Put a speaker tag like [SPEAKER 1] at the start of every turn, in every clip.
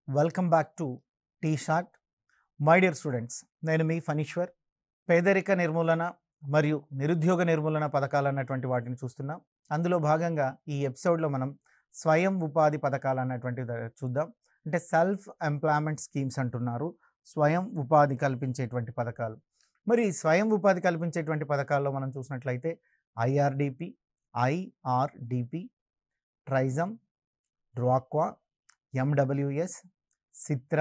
[SPEAKER 1] Welcome back to T short. My dear students, నేను మీ ఫనీశ్వర్. పేదరిక నిర్మూలన మరియు నిరుద్యోగ నిర్మూలన పథకాలు అన్నటువంటి వాటిని చూస్తున్నాం. అందులో భాగంగా ఈ ఎపిసోడ్లో మనం స్వయం ఉపాధి పథకాలు అన్నటువంటి చూద్దాం. అంటే సెల్ఫ్ ఎంప్లాయ్మెంట్ స్కీమ్స్ అంటున్నారు, స్వయం ఉపాధి కల్పించేటువంటి పథకాలు. మరి స్వయం ఉపాధి కల్పించేటువంటి పథకాల్లో మనం చూసినట్లయితే ఐఆర్డిపి, ట్రైజమ్, డ్వాక్వా, ఎండబ్ల్యూఎస్, సిత్ర,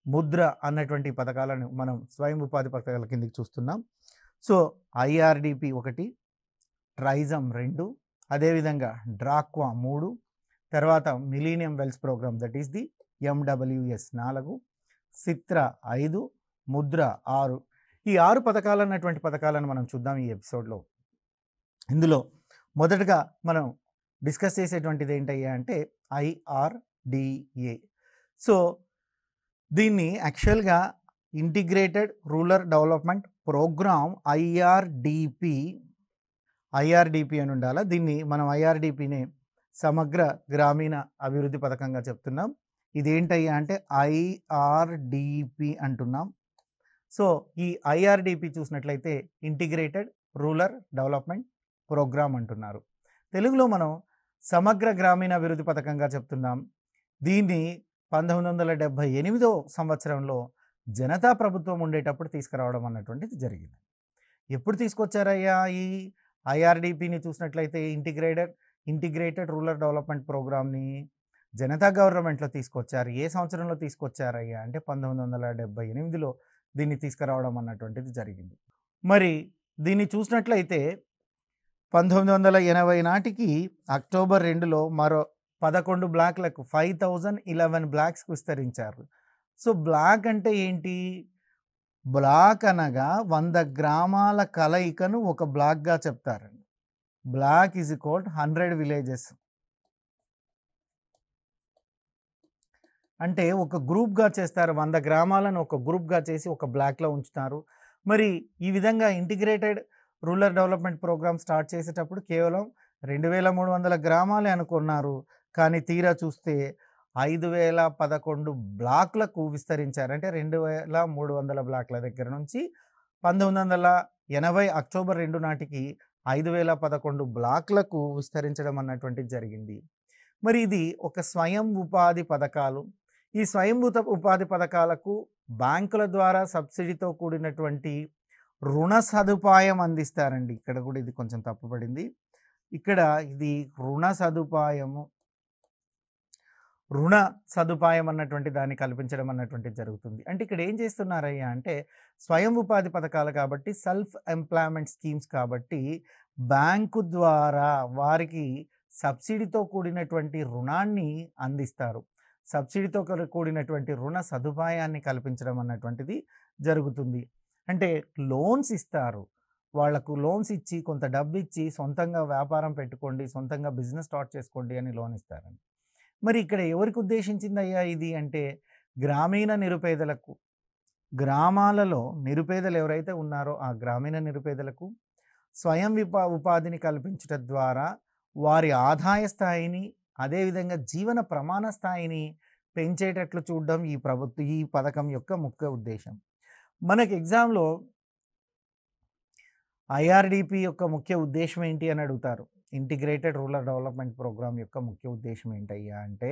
[SPEAKER 1] ముద్ర అన్నటువంటి పథకాలను మనం స్వయం ఉపాధి పథకాల కిందకి చూస్తున్నాం. సో ఐఆర్డిపి 1, ట్రైజమ్ 2, అదేవిధంగా డ్వాక్వా 3, తర్వాత millennium wells programme that is the MWS 4, SITRA 5, MUDRA 6. ఈ 6 పథకాలు అన్నటువంటి పథకాలను మనం చూద్దాం ఈ ఎపిసోడ్లో. ఇందులో మొదటగా మనం డిస్కస్ చేసేటువంటిది ఏంటయ్యా అంటే ఐఆర్డిఏ. సో దీన్ని యాక్చువల్గా integrated rural development programme IRDP అని ఉండాలి. దీన్ని మనం ఐఆర్డిపిని సమగ్ర గ్రామీణ అభివృద్ధి పథకంగా చెప్తున్నాం. ఇదేంటయ్యా అంటే ఐఆర్డిపి అంటున్నాం. సో ఈ ఐఆర్డిపి చూసినట్లయితే ఇంటిగ్రేటెడ్ రూరల్ డెవలప్మెంట్ ప్రోగ్రామ్ అంటున్నారు. తెలుగులో మనం సమగ్ర గ్రామీణ అభివృద్ధి పథకంగా చెప్తున్నాం. దీన్ని 1978వ సంవత్సరంలో జనతా ప్రభుత్వం ఉండేటప్పుడు తీసుకురావడం అన్నటువంటిది జరిగింది. ఎప్పుడు తీసుకొచ్చారయ్యా ఈ ఐఆర్డిపిని చూసినట్లయితే ఇంటిగ్రేటెడ్ రూరల్ డెవలప్మెంట్ ప్రోగ్రామ్ని జనతా గవర్నమెంట్లో తీసుకొచ్చారు. ఏ సంవత్సరంలో తీసుకొచ్చారయ్యా అంటే 1978లో దీన్ని తీసుకురావడం అన్నటువంటిది జరిగింది. మరి దీన్ని చూసినట్లయితే 1980 నాటికి అక్టోబర్ 2లో మరో 11 బ్లాక్లకు 5011 బ్లాక్స్కు విస్తరించారు. సో బ్లాక్ అంటే ఏంటి? బ్లాక్ అనగా 100 గ్రామాల కలయికను ఒక బ్లాక్గా చెప్తారండి. Block is equal 100 villages. అంటే ఒక గ్రూప్గా చేస్తారు, 100 గ్రామాలను ఒక గ్రూప్గా చేసి ఒక బ్లాక్లో ఉంచుతారు. మరి ఈ విధంగా integrated rural development programme start చేసేటప్పుడు కేవలం 2300 గ్రామాలే అనుకున్నారు. కానీ తీరా చూస్తే 5011 బ్లాక్లకు విస్తరించారు. అంటే 2300 బ్లాక్ల దగ్గర నుంచి 1980 అక్టోబర్ 2 నాటికి 5011 బ్లాక్లకు విస్తరించడం అన్నటువంటిది జరిగింది. మరి ఇది ఒక స్వయం ఉపాధి పథకాలు. ఈ స్వయం ఉపాధి పథకాలకు బ్యాంకుల ద్వారా సబ్సిడీతో కూడినటువంటి రుణ సదుపాయం అందిస్తారండి. ఇక్కడ కూడా ఇది కొంచెం తప్పుపడింది. ఇక్కడ ఇది రుణ సదుపాయం అన్నటువంటి దాన్ని కల్పించడం అన్నటువంటిది జరుగుతుంది. అంటే ఇక్కడ ఏం చేస్తున్నారయ్యా అంటే స్వయం ఉపాధి పథకాలు కాబట్టి, సెల్ఫ్ ఎంప్లాయ్మెంట్ స్కీమ్స్ కాబట్టి బ్యాంకు ద్వారా వారికి సబ్సిడీతో కూడినటువంటి రుణాన్ని అందిస్తారు. సబ్సిడీతో కూడినటువంటి రుణ సదుపాయాన్ని కల్పించడం అన్నటువంటిది జరుగుతుంది. అంటే లోన్స్ ఇస్తారు. వాళ్లకు లోన్స్ ఇచ్చి కొంత డబ్బు ఇచ్చి సొంతంగా వ్యాపారం పెట్టుకోండి, సొంతంగా బిజినెస్ స్టార్ట్ చేసుకోండి అని లోన్ ఇస్తారండి. మరి ఇక్కడ ఎవరికి ఉద్దేశించిందయ్యా ఇది అంటే గ్రామీణ నిరుపేదలకు, గ్రామాలలో నిరుపేదలు ఎవరైతే ఉన్నారో ఆ గ్రామీణ నిరుపేదలకు స్వయం ఉపాధిని కల్పించడం ద్వారా వారి ఆదాయ స్థాయిని, అదేవిధంగా జీవన ప్రమాణ స్థాయిని పెంచేటట్లు చూడడం ఈ పథకం యొక్క ముఖ్య ఉద్దేశం. మనకి ఎగ్జామ్లో ఐఆర్డిపి యొక్క ముఖ్య ఉద్దేశం ఏంటి అని అడుగుతారు. ఇంటిగ్రేటెడ్ రూరల్ డెవలప్మెంట్ ప్రోగ్రామ్ యొక్క ముఖ్య ఉద్దేశం ఏంటయ్యా అంటే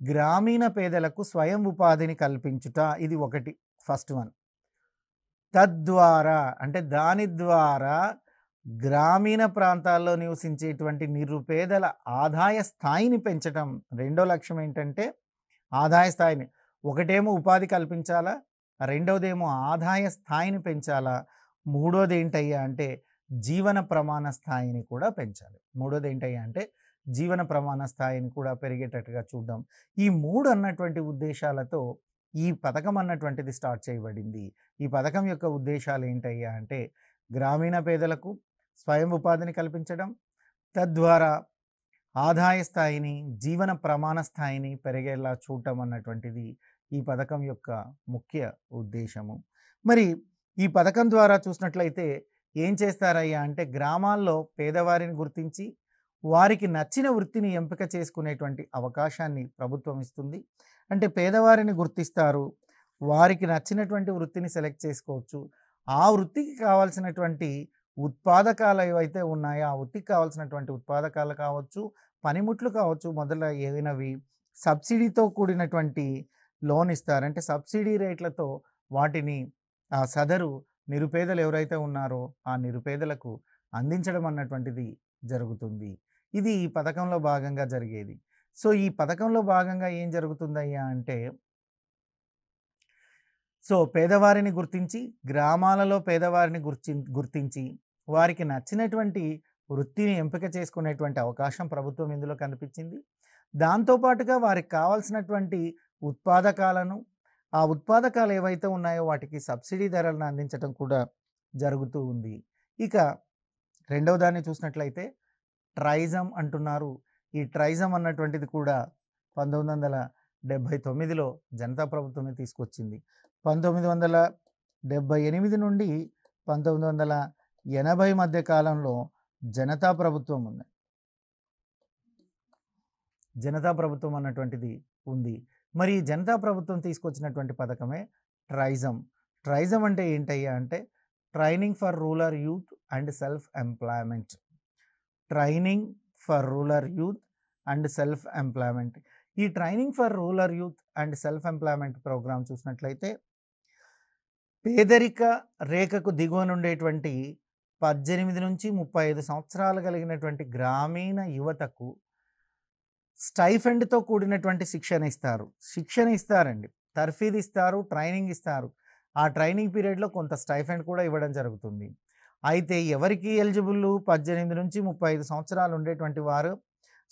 [SPEAKER 1] గ్రామీణ పేదలకు స్వయం ఉపాధిని కల్పించుట. ఇది ఒకటి, ఫస్ట్ వన్. తద్వారా అంటే దాని ద్వారా గ్రామీణ ప్రాంతాల్లో నివసించేటువంటి నిరుపేదల ఆదాయ స్థాయిని పెంచడం. రెండో లక్ష్యం ఏంటంటే ఆదాయ స్థాయిని, ఒకటేమో ఉపాధి కల్పించాలా, రెండవదేమో ఆదాయ స్థాయిని పెంచాలా, మూడోది ఏంటయ్యా అంటే జీవన ప్రమాణ స్థాయిని కూడా పెంచాలి. మూడోది ఏంటయ్యా అంటే జీవన ప్రమాణ స్థాయిని కూడా పెరిగేటట్టుగా చూద్దాం. ఈ 3 అన్నటువంటి ఉద్దేశాలతో ఈ పథకం అన్నటువంటిది స్టార్ట్ చేయబడింది. ఈ పథకం యొక్క ఉద్దేశాలు ఏంటయ్యా అంటే గ్రామీణ పేదలకు స్వయం ఉపాధిని కల్పించడం, తద్వారా ఆదాయ స్థాయిని, జీవన ప్రమాణ స్థాయిని పెరిగేలా చూడటం అన్నటువంటిది ఈ పథకం యొక్క ముఖ్య ఉద్దేశము. మరి ఈ పథకం ద్వారా చూసినట్లయితే ఏం చేస్తారయ్యా అంటే గ్రామాల్లో పేదవారిని గుర్తించి వారికి నచ్చిన వృత్తిని ఎంపిక చేసుకునేటువంటి అవకాశాన్ని ప్రభుత్వం ఇస్తుంది. అంటే పేదవారిని గుర్తిస్తారు, వారికి నచ్చినటువంటి వృత్తిని సెలెక్ట్ చేసుకోవచ్చు. ఆ వృత్తికి కావాల్సినటువంటి ఉత్పాదకాలు ఏవైతే ఉన్నాయో ఆ వృత్తికి కావాల్సినటువంటి ఉత్పాదకాలు కావచ్చు, పనిముట్లు కావచ్చు, మొదలైనవి సబ్సిడీతో కూడినటువంటి లోన్ ఇస్తారు. అంటే సబ్సిడీ రేట్లతో వాటిని ఆ సదరు నిరుపేదలు ఎవరైతే ఉన్నారో ఆ నిరుపేదలకు అందించడం అన్నటువంటిది జరుగుతుంది. ఇది ఈ పథకంలో భాగంగా జరిగేది. సో ఈ పథకంలో భాగంగా ఏం జరుగుతుందయ్యా అంటే, సో పేదవారిని గుర్తించి, గ్రామాలలో పేదవారిని గుర్తించి వారికి నచ్చినటువంటి వృత్తిని ఎంపిక చేసుకునేటువంటి అవకాశం ప్రభుత్వం ఇందులో కనిపించింది. దాంతోపాటుగా వారికి కావాల్సినటువంటి ఉత్పాదకాలను, ఆ ఉత్పాదకాలు ఏవైతే ఉన్నాయో వాటికి సబ్సిడీ ధరలను అందించడం కూడా జరుగుతూ ఉంది. ఇక రెండవ దాన్ని చూసినట్లయితే ట్రైజమ్ అంటున్నారు. ఈ ట్రైజమ్ అన్నటువంటిది కూడా 1979లో జనతా ప్రభుత్వమే తీసుకొచ్చింది. 1978 నుండి 1980 మధ్య కాలంలో జనతా ప్రభుత్వం ఉంది. జనతా ప్రభుత్వం అన్నటువంటిది ఉంది. మరి ఈ జనతా ప్రభుత్వం తీసుకొచ్చినటువంటి పథకమే ట్రైజమ్. ట్రైజమ్ అంటే ఏంటయ్యా అంటే training for rural youth and self employment. Training for rural youth and self employment. ఈ training for rural youth and self employment programme చూసినట్లయితే పేదరిక రేఖకు దిగువన ఉండేటువంటి 18 నుంచి 35 సంవత్సరాలు కలిగినటువంటి గ్రామీణ యువతకు స్టైఫండ్తో కూడినటువంటి శిక్షణ ఇస్తారండి. తర్ఫీదు ఇస్తారు, ట్రైనింగ్ ఇస్తారు. ఆ ట్రైనింగ్ పీరియడ్లో కొంత స్టైఫండ్ కూడా ఇవ్వడం జరుగుతుంది. అయితే ఎవరికి ఎలిజిబుల్? 18 నుంచి 35 సంవత్సరాలు ఉండేటువంటి వారు.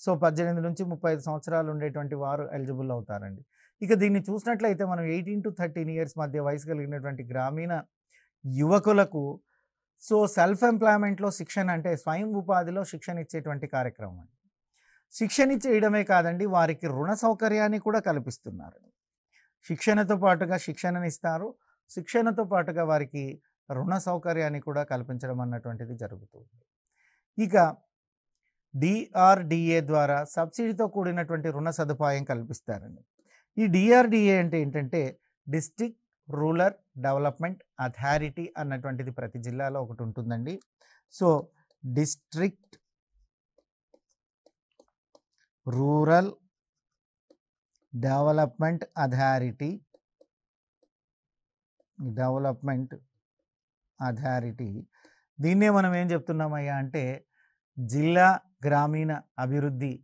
[SPEAKER 1] సో 18 నుంచి 35 సంవత్సరాలు ఉండేటువంటి వారు ఎలిజిబుల్ అవుతారండి. ఇక దీన్ని చూసినట్లయితే మనం 18 to 13 ఇయర్స్ మధ్య వయసు కలిగినటువంటి గ్రామీణ యువకులకు సో సెల్ఫ్ ఎంప్లాయ్మెంట్లో శిక్షణ, అంటే స్వయం ఉపాధిలో శిక్షణ ఇచ్చేటువంటి కార్యక్రమం అండి. శిక్షణ ఇచ్చేయడమే కాదండి, వారికి రుణ సౌకర్యాన్ని కూడా కల్పిస్తున్నారు. శిక్షణతో పాటుగా శిక్షణనిస్తారు, శిక్షణతో పాటుగా వారికి రుణ సౌకర్యాన్ని కూడా కల్పించడం అన్నటువంటిది జరుగుతుంది. ఇక డిఆర్డిఏ ద్వారా సబ్సిడీతో కూడినటువంటి రుణ సదుపాయం కల్పిస్తారండి. ఈ డిఆర్డిఏ అంటే ఏంటంటే డిస్ట్రిక్ట్ రూరల్ డెవలప్మెంట్ అథారిటీ అన్నటువంటిది ప్రతి జిల్లాలో ఒకటి ఉంటుందండి. So district rural development authority దీన్నే మనం ఏం చెప్తున్నామయ్యా అంటే జిల్లా గ్రామీణ అభివృద్ధి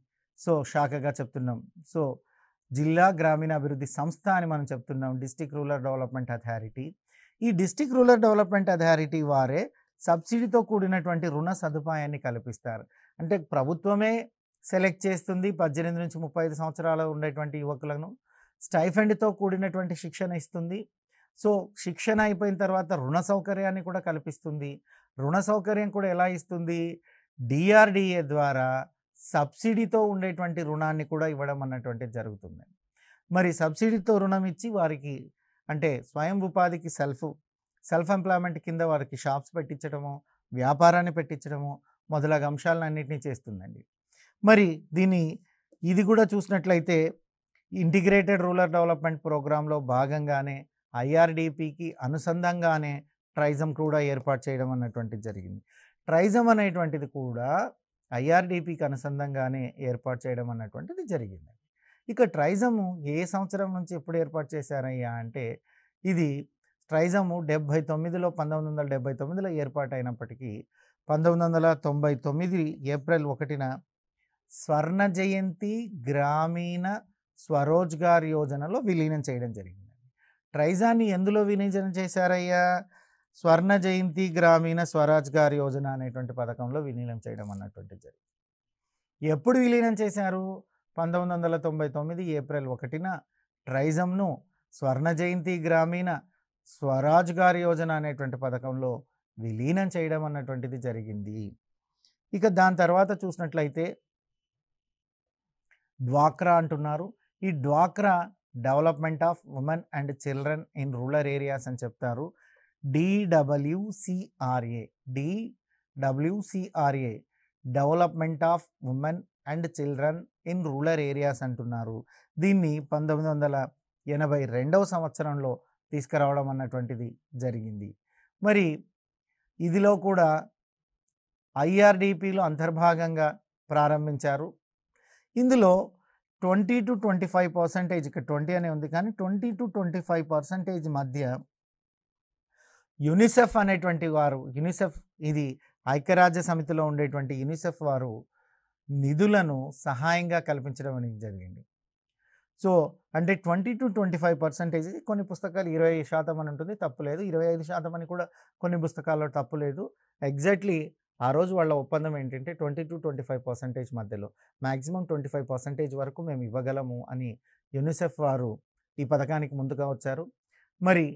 [SPEAKER 1] శాఖగా చెప్తున్నాం. సో జిల్లా గ్రామీణ అభివృద్ధి సంస్థ అని మనం చెప్తున్నాం, డిస్ట్రిక్ట్ రూరల్ డెవలప్మెంట్ అథారిటీ. ఈ డిస్ట్రిక్ట్ రూరల్ డెవలప్మెంట్ అథారిటీ వారే సబ్సిడీతో కూడినటువంటి రుణ సదుపాయాన్ని కల్పిస్తారు. అంటే ప్రభుత్వమే సెలెక్ట్ చేస్తుంది 18 నుంచి 35 సంవత్సరాలు ఉండేటువంటి యువకులను, స్టైఫండ్తో కూడినటువంటి శిక్షణ ఇస్తుంది. సో శిక్షణ అయిపోయిన తర్వాత రుణ సౌకర్యాన్ని కూడా కల్పిస్తుంది. రుణ సౌకర్యం కూడా ఎలా ఇస్తుంది? డిఆర్డిఏ ద్వారా సబ్సిడీతో ఉండేటువంటి రుణాన్ని కూడా ఇవ్వడం అన్నటువంటిది జరుగుతుంది. మరి సబ్సిడీతో రుణం ఇచ్చి వారికి అంటే స్వయం ఉపాధికి సెల్ఫ్ ఎంప్లాయ్మెంట్ కింద వారికి షాప్స్ పెట్టించడము, వ్యాపారాన్ని పెట్టించడము మొదలగు అంశాలన్నింటినీ చేస్తుందండి. మరి ఇది కూడా చూసినట్లయితే ఇంటిగ్రేటెడ్ రూరల్ డెవలప్మెంట్ ప్రోగ్రాంలో భాగంగానే ఐఆర్డిపికి అనుసంధానంగానే ట్రైజమ్ కూడా ఏర్పాటు చేయడం అన్నటువంటిది జరిగింది. ట్రైజమ్ అనేటువంటిది కూడా ఐఆర్డిపికి అనుసంధానంగానే ఏర్పాటు చేయడం అన్నటువంటిది జరిగింది. ఇక ట్రైజము ఏ సంవత్సరం నుంచి ఎప్పుడు ఏర్పాటు చేశారయ్యా అంటే ఇది ట్రైజము 1979లో ఏర్పాటు అయినప్పటికీ 1999 ఏప్రిల్ 1న స్వర్ణ జయంతి గ్రామీణ స్వరోజ్గార్ యోజనలో విలీనం చేయడం జరిగింది. ట్రైజాన్ని ఎందులో విలీనం చేశారయ్యా? స్వర్ణ జయంతి గ్రామీణ స్వరోజ్గార్ యోజన అనేటువంటి పథకంలో విలీనం చేయడం అన్నటువంటిది జరిగింది. ఎప్పుడు విలీనం చేశారు? 1999 ఏప్రిల్ 1న ట్రైజమ్ను స్వర్ణ జయంతి గ్రామీణ స్వరోజ్గార్ యోజన అనేటువంటి పథకంలో విలీనం చేయడం అన్నటువంటిది జరిగింది. ఇక దాని తర్వాత చూసినట్లయితే డ్వాక్రా అంటున్నారు. ఈ డ్వాక్రా development of women and children in rural areas అని చెప్తారు. DWCRA development of women and children in rural areas అంటున్నారు. దీన్ని 1982వ సంవత్సరంలో తీసుకురావడం అన్నటువంటిది జరిగింది. మరి ఇదిలో కూడా ఐఆర్డిపిలో అంతర్భాగంగా ప్రారంభించారు. ఇందులో 20-25%, ఇక్కడ 20 అనే ఉంది కానీ 20-25% మధ్య యునిసెఫ్ అనేటువంటి వారు, యునిసెఫ్ ఇది ఐక్యరాజ్య సమితిలో ఉండేటువంటి యునిసెఫ్ వారు నిధులను సహాయంగా కల్పించడం అనేది జరిగింది. సో అంటే 20-25%, కొన్ని పుస్తకాలు 20% అని ఉంటుంది, తప్పులేదు. 25% అని కూడా కొన్ని పుస్తకాల్లో తప్పులేదు. ఎగ్జాక్ట్లీ ఆ రోజు వాళ్ళ ఒప్పందం ఏంటంటే 20-25% మధ్యలో, మ్యాక్సిమం 25% వరకు మేము ఇవ్వగలము అని యునిసెఫ్ వారు ఈ పథకానికి ముందుగా వచ్చారు. మరి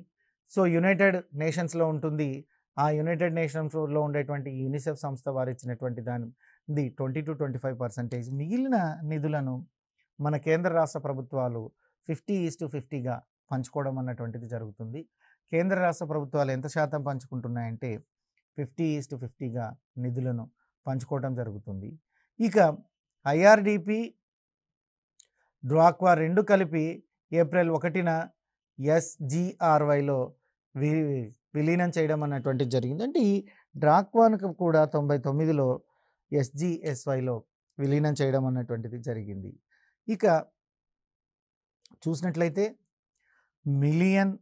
[SPEAKER 1] సో యునైటెడ్ నేషన్స్లో ఉంటుంది. ఆ యునైటెడ్ నేషన్స్లో ఉండేటువంటి యూనిసెఫ్ సంస్థ వారు ఇచ్చినటువంటి దాని 20-25%, మిగిలిన నిధులను మన కేంద్ర రాష్ట్ర ప్రభుత్వాలు 50:50గా పంచుకోవడం అన్నటువంటిది జరుగుతుంది. కేంద్ర రాష్ట్ర ప్రభుత్వాలు ఎంత శాతం పంచుకుంటున్నాయంటే 50:50గా నిధులను పంచుకోవడం జరుగుతుంది. ఇక ఐఆర్డిపి, డ్వాక్వా రెండు కలిపి ఏప్రిల్ 1న ఎస్జిఆర్వైలో విలీనం చేయడం అన్నటువంటిది జరిగింది. అంటే ఈ డ్వాక్వాను కూడా 99లో ఎస్జిఎస్వైలో విలీనం చేయడం అన్నటువంటిది జరిగింది. ఇక చూసినట్లయితే మిలియన్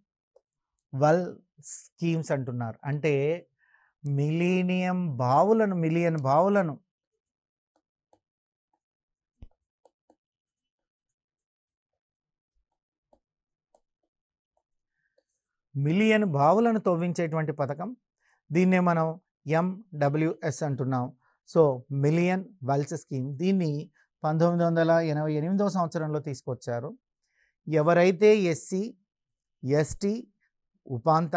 [SPEAKER 1] వెల్ స్కీమ్స్ అంటున్నారు. అంటే మిలీనియం బావులను, మిలియన్ బావులను మిలియన్ బావులను తవ్వించేటువంటి పథకం. దీన్నే మనం ఎండబ్ల్యూఎస్ అంటున్నాం. సో మిలియన్ వెల్స్ స్కీమ్, దీన్ని 1988వ సంవత్సరంలో తీసుకొచ్చారు. ఎవరైతే ఎస్సీ, ఎస్టీ, ఉపాంత,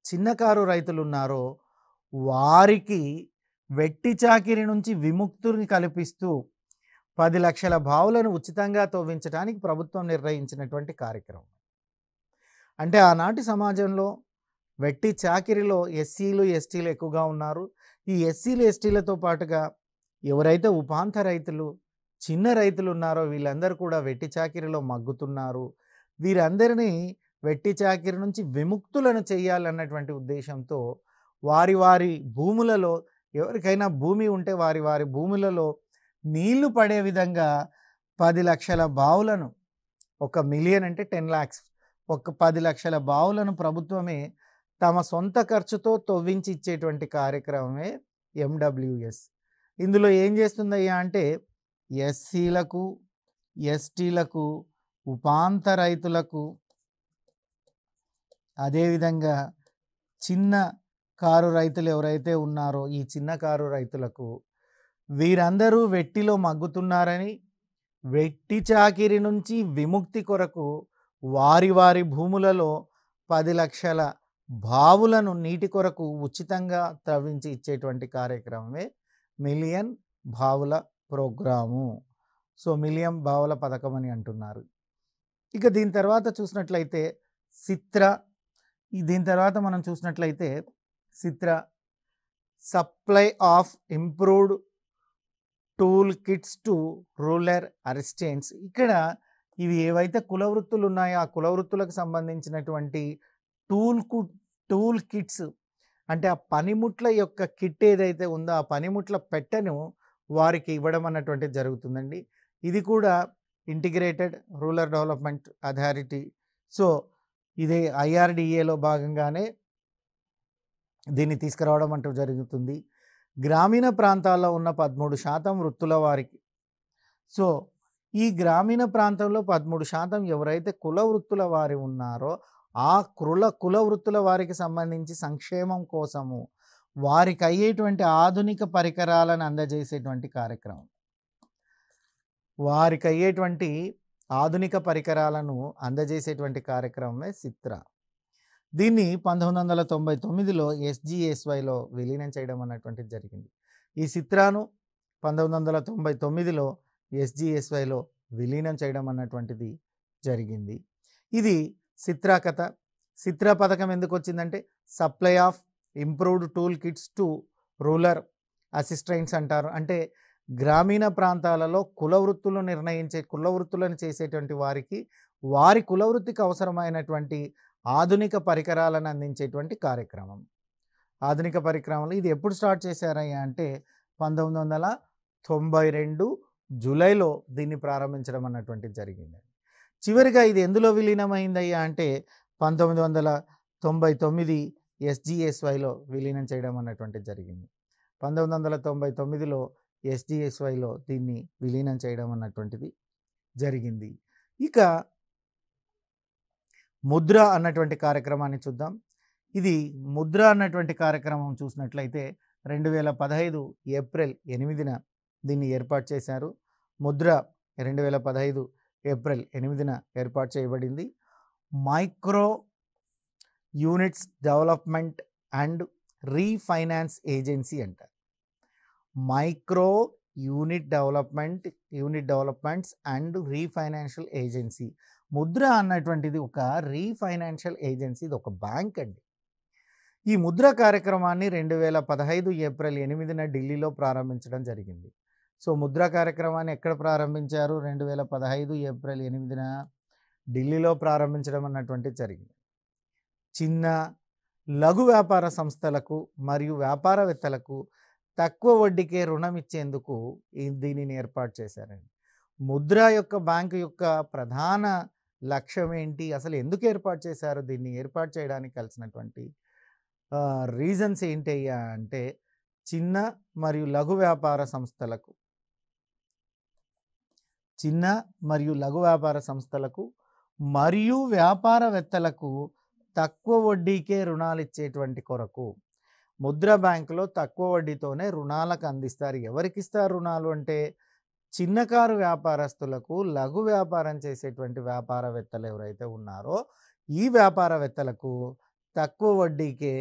[SPEAKER 1] చిన్నకారు రైతులు ఉన్నారో వారికి వెట్టి చాకిరి నుంచి విముక్తిని కల్పిస్తూ 10 లక్షల బావులను ఉచితంగా తవ్వించడానికి ప్రభుత్వం నిర్ణయించినటువంటి కార్యక్రమం. అంటే ఆనాటి సమాజంలో వెట్టి చాకిరిలో ఎస్సీలు, ఎస్టీలు ఎక్కువగా ఉన్నారు. ఈ ఎస్సీలు, ఎస్టీలతో పాటుగా ఎవరైతే ఉపాంత రైతులు, చిన్న రైతులు ఉన్నారో వీళ్ళందరూ కూడా వెట్టి చాకిరిలో మగ్గుతున్నారు. వీరందరినీ వెట్టి చాకిరి నుంచి విముక్తులను చేయాలన్నటువంటి ఉద్దేశంతో వారి వారి భూములలో, ఎవరికైనా భూమి ఉంటే వారి వారి భూములలో నీళ్లు పడే విధంగా 10 లక్షల బావులను, 1 మిలియన్ అంటే 10 lakhs, 10 లక్షల బావులను ప్రభుత్వమే తమ సొంత ఖర్చుతో తవ్వించి ఇచ్చేటువంటి కార్యక్రమమే ఎండబ్ల్యూఎస్. ఇందులో ఏం చేస్తుందయ్యా అంటే ఎస్సీలకు, ఎస్టీలకు, ఉపాంత రైతులకు, అదేవిధంగా చిన్న కారు రైతులు ఎవరైతే ఉన్నారో ఈ చిన్న కారు రైతులకు, వీరందరూ వెట్టిలో మగ్గుతున్నారని వెట్టి చాకిరి నుంచి విముక్తి కొరకు వారి వారి భూములలో 10 లక్షల బావులను నీటి కొరకు ఉచితంగా త్రవ్వించి ఇచ్చేటువంటి కార్యక్రమమే మిలియన్ బావుల ప్రోగ్రాము. సో మిలియన్ బావుల పథకం అని అంటున్నారు. ఇక దీని తర్వాత చూసినట్లయితే సిత్రా, దీని తర్వాత మనం చూసినట్లయితే SITRA supply of improved tool kits to rural assistants. ఇక్కడ ఇవి ఏవైతే కుల వృత్తులు ఉన్నాయో ఆ కుల వృత్తులకు సంబంధించినటువంటి టూల్ కిట్స్, అంటే ఆ పనిముట్ల యొక్క కిట్ ఏదైతే ఉందో ఆ పనిముట్ల పెట్టెను వారికి ఇవ్వడం అన్నటువంటిది జరుగుతుందండి. ఇది కూడా integrated rural development authority, so ఇదే ఐఆర్డిఏలో భాగంగానే దీన్ని తీసుకురావడం అంటూ జరుగుతుంది. గ్రామీణ ప్రాంతాల్లో ఉన్న 13% వృత్తుల వారికి, సో ఈ గ్రామీణ ప్రాంతంలో 13% ఎవరైతే కుల వృత్తుల వారి ఉన్నారో ఆ కుల వృత్తుల వారికి సంబంధించి సంక్షేమం కోసము వారికి అయ్యేటువంటి ఆధునిక పరికరాలను అందజేసేటువంటి కార్యక్రమం, వారికి అయ్యేటువంటి ఆధునిక పరికరాలను అందజేసేటువంటి కార్యక్రమమే సిత్రా. దీన్ని 1999లో ఎస్జిఎస్వైలో విలీనం చేయడం అన్నటువంటిది జరిగింది. ఈ సిత్రాను 1999లో ఎస్జిఎస్వైలో విలీనం చేయడం అన్నటువంటిది జరిగింది. ఇది సిత్రా కథ. సిత్రా పథకం ఎందుకు వచ్చిందంటే supply of improved tool kits to rural assistants అంటారు. అంటే గ్రామీణ ప్రాంతాలలో కుల వృత్తులను చేసేటువంటి వారికి వారి కుల వృత్తికి అవసరమైనటువంటి ఆధునిక పరికరాలను అందించేటువంటి కార్యక్రమం. ఆధునిక పరికరాలు ఇది ఎప్పుడు స్టార్ట్ చేశారయ్యా అంటే 1992 జూలైలో దీన్ని ప్రారంభించడం అన్నటువంటిది జరిగింది. చివరిగా ఇది ఎందులో విలీనమైందయ్యా అంటే 1999 ఎస్జిఎస్వైలో విలీనం చేయడం అన్నటువంటిది జరిగింది. 1999లో ఎస్జిఎస్వైలో దీన్ని విలీనం చేయడం అన్నటువంటిది జరిగింది. ఇక ముద్ర అన్నటువంటి కార్యక్రమాన్ని చూద్దాం. ఇది ముద్ర అన్నటువంటి కార్యక్రమం చూసినట్లయితే 2015 ఏప్రిల్ 8న దీన్ని ఏర్పాటు చేశారు. ముద్ర 2015 ఏప్రిల్ 8న ఏర్పాటు చేయబడింది. Micro units development and refinance agency అంటారు. Micro unit developments and refinancial agency. MUDRA అన్నటువంటిది ఒక రీఫైనాన్షియల్ ఏజెన్సీ, ఇది ఒక బ్యాంక్ అండి. ఈ ముద్ర కార్యక్రమాన్ని 2015 ఏప్రిల్ 8న ఢిల్లీలో ప్రారంభించడం జరిగింది. సో ముద్ర కార్యక్రమాన్ని ఎక్కడ ప్రారంభించారు? 2015 ఏప్రిల్ 8న ఢిల్లీలో ప్రారంభించడం అన్నటువంటిది జరిగింది. చిన్న లఘు వ్యాపార సంస్థలకు మరియు వ్యాపారవేత్తలకు తక్కువ వడ్డీకే రుణం ఇచ్చేందుకు దీనిని ఏర్పాటు చేశారండి. ముద్ర యొక్క బ్యాంకు యొక్క ప్రధాన లక్ష్యం ఏంటి, అసలు ఎందుకు ఏర్పాటు చేశారు, దీన్ని ఏర్పాటు చేయడానికి కలిసినటువంటి రీజన్స్ ఏంటయ్యా అంటే చిన్న మరియు లఘు వ్యాపార సంస్థలకు మరియు వ్యాపారవేత్తలకు తక్కువ వడ్డీకే రుణాలు ఇచ్చేటువంటి కొరకు ముద్ర బ్యాంకులో తక్కువ వడ్డీతోనే రుణాలకు అందిస్తారు. ఎవరికి ఇస్తారు రుణాలు అంటే చిన్నకారు వ్యాపారస్తులకు, లఘు వ్యాపారం చేసేటువంటి వ్యాపారవేత్తలు ఎవరైతే ఉన్నారో ఈ వ్యాపారవేత్తలకు తక్కువ వడ్డీకే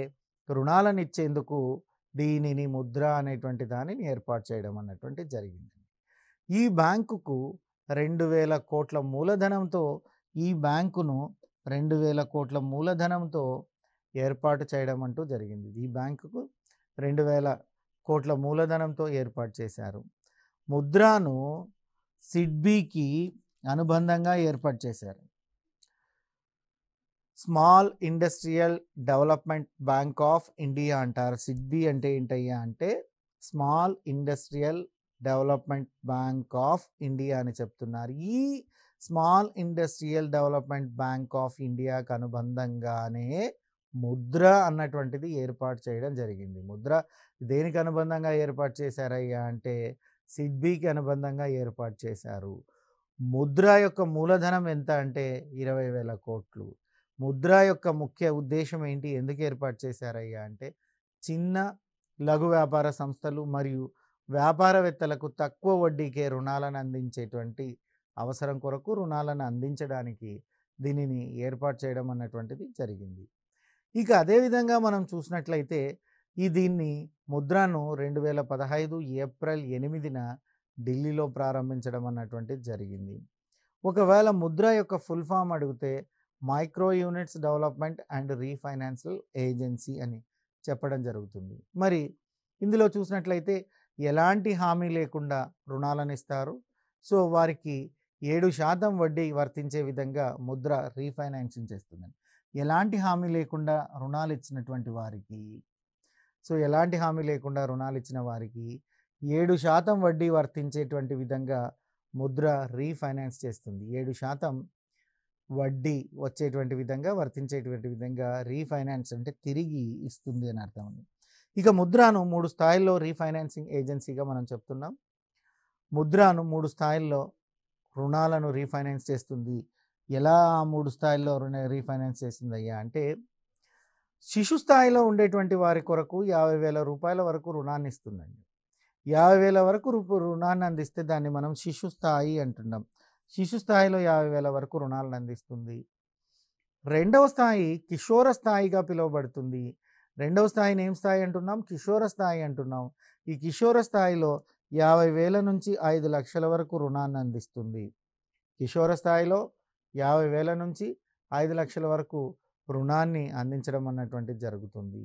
[SPEAKER 1] రుణాలను ఇచ్చేందుకు దీనిని ముద్ర అనేటువంటి దానిని ఏర్పాటు చేయడం అన్నటువంటి జరిగింది. ఈ బ్యాంకుకు 2000 కోట్ల మూలధనంతో ఈ బ్యాంకును 2000 కోట్ల మూలధనంతో ఏర్పాటు చేయడం అంటూ జరిగింది. ఈ బ్యాంకుకు 2000 కోట్ల మూలధనంతో ఏర్పాటు చేశారు. ముద్రాను సిడ్బీకి అనుబంధంగా ఏర్పాటు చేశారు. Small industrial development bank of India అంటారు. సిడ్బీ అంటే ఏంటయ్యా అంటే small industrial development bank of India అని చెప్తున్నారు. ఈ small industrial development bank of ఇండియాకు అనుబంధంగానే ముద్ర అన్నటువంటిది ఏర్పాటు చేయడం జరిగింది. ముద్ర దేనికి అనుబంధంగా ఏర్పాటు చేశారయ్యా అంటే సిడ్బీకి అనుబంధంగా ఏర్పాటు చేశారు. ముద్ర యొక్క మూలధనం ఎంత అంటే 20,000 కోట్లు. ముద్ర యొక్క ముఖ్య ఉద్దేశం ఏంటి, ఎందుకు ఏర్పాటు చేశారయ్యా అంటే చిన్న లఘు వ్యాపార సంస్థలు మరియు వ్యాపారవేత్తలకు తక్కువ వడ్డీకే రుణాలను అందించేటువంటి అవసరం కొరకు రుణాలను అందించడానికి దీనిని ఏర్పాటు చేయడం అన్నటువంటిది జరిగింది. ఇక అదేవిధంగా మనం చూసినట్లయితే దీన్ని ముద్రను 2015 ఏప్రిల్ 8న ఢిల్లీలో ప్రారంభించడం అన్నటువంటిది జరిగింది. ఒకవేళ ముద్ర యొక్క ఫుల్ ఫామ్ అడిగితే micro units development and refinancial agency అని చెప్పడం జరుగుతుంది. మరి ఇందులో చూసినట్లయితే ఎలాంటి హామీ లేకుండా రుణాలను ఇస్తారు. సో వారికి 7% వడ్డీ వర్తించే విధంగా ముద్ర రీఫైనాన్సింగ్ చేస్తుందండి. ఎలాంటి హామీ లేకుండా రుణాలు ఇచ్చినటువంటి వారికి, సో ఎలాంటి హామీ లేకుండా రుణాలు ఇచ్చిన వారికి 7% వడ్డీ వర్తించేటువంటి విధంగా ముద్ర రీఫైనాన్స్ చేస్తుంది. 7% వడ్డీ వచ్చేటువంటి విధంగా వర్తించేటువంటి విధంగా రీఫైనాన్స్ అంటే తిరిగి ఇస్తుంది అని అర్థం ఉంది. ఇక ముద్రను 3 స్థాయిల్లో రీఫైనాన్సింగ్ ఏజెన్సీగా మనం చెప్తున్నాం. ముద్రను 3 స్థాయిల్లో రుణాలను రీఫైనాన్స్ చేస్తుంది. ఎలా 3 స్థాయిల్లో రీఫైనాన్స్ చేస్తుంది అయ్యా అంటే శిశు స్థాయిలో ఉండేటువంటి వారి కొరకు 50,000 రూపాయల వరకు రుణాన్ని ఇస్తుందండి. 50,000 వరకు రుణాన్ని అందిస్తే దాన్ని మనం శిశు స్థాయి అంటున్నాం. శిశు స్థాయిలో 50,000 వరకు రుణాలను అందిస్తుంది. రెండవ స్థాయి కిషోర స్థాయిగా పిలువబడుతుంది. రెండవ స్థాయిని ఏం స్థాయి అంటున్నాం? కిషోర స్థాయి అంటున్నాం. ఈ కిషోర స్థాయిలో 50,000 నుంచి 5 లక్షల వరకు రుణాన్ని అందిస్తుంది. కిషోర స్థాయిలో 50,000 నుంచి 5 లక్షల వరకు రుణాన్ని అందించడం అన్నటువంటిది జరుగుతుంది.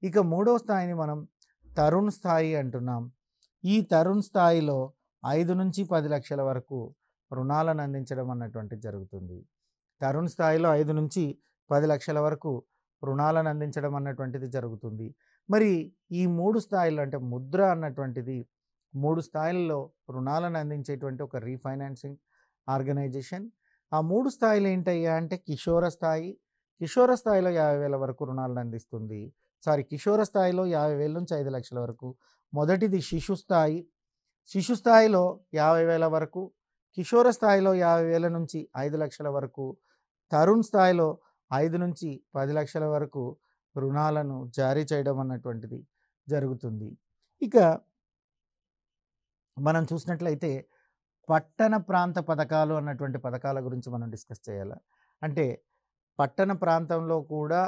[SPEAKER 1] ఇక మూడవ స్థాయిని మనం తరుణ్ స్థాయి అంటున్నాం. ఈ తరుణ్ స్థాయిలో 5 నుంచి 10 లక్షల వరకు రుణాలను అందించడం అన్నటువంటిది జరుగుతుంది. తరుణ్ స్థాయిలో 5 నుంచి 10 లక్షల వరకు రుణాలను అందించడం అన్నటువంటిది జరుగుతుంది. మరి ఈ 3 స్థాయిలు అంటే ముద్ర అన్నటువంటిది 3 స్థాయిల్లో రుణాలను అందించేటువంటి ఒక రీఫైనాన్సింగ్ ఆర్గనైజేషన్. ఆ 3 స్థాయిలు ఏంటయ్యా అంటే కిషోర స్థాయి, కిషోర స్థాయిలో 50,000 వరకు రుణాలను అందిస్తుంది. కిషోర స్థాయిలో 50,000 నుంచి 5 లక్షల వరకు. మొదటిది శిశు స్థాయి, శిశు స్థాయిలో 50,000 వరకు, కిషోర స్థాయిలో 50,000 నుంచి 5 లక్షల వరకు, తరుణ్ స్థాయిలో 5 నుంచి 10 లక్షల వరకు రుణాలను జారీ చేయడం అన్నటువంటిది జరుగుతుంది. ఇక మనం చూసినట్లయితే పట్టణ ప్రాంత పథకాలు అన్నటువంటి పథకాల గురించి మనం డిస్కస్ చేయాలి. అంటే పట్టణ ప్రాంతంలో కూడా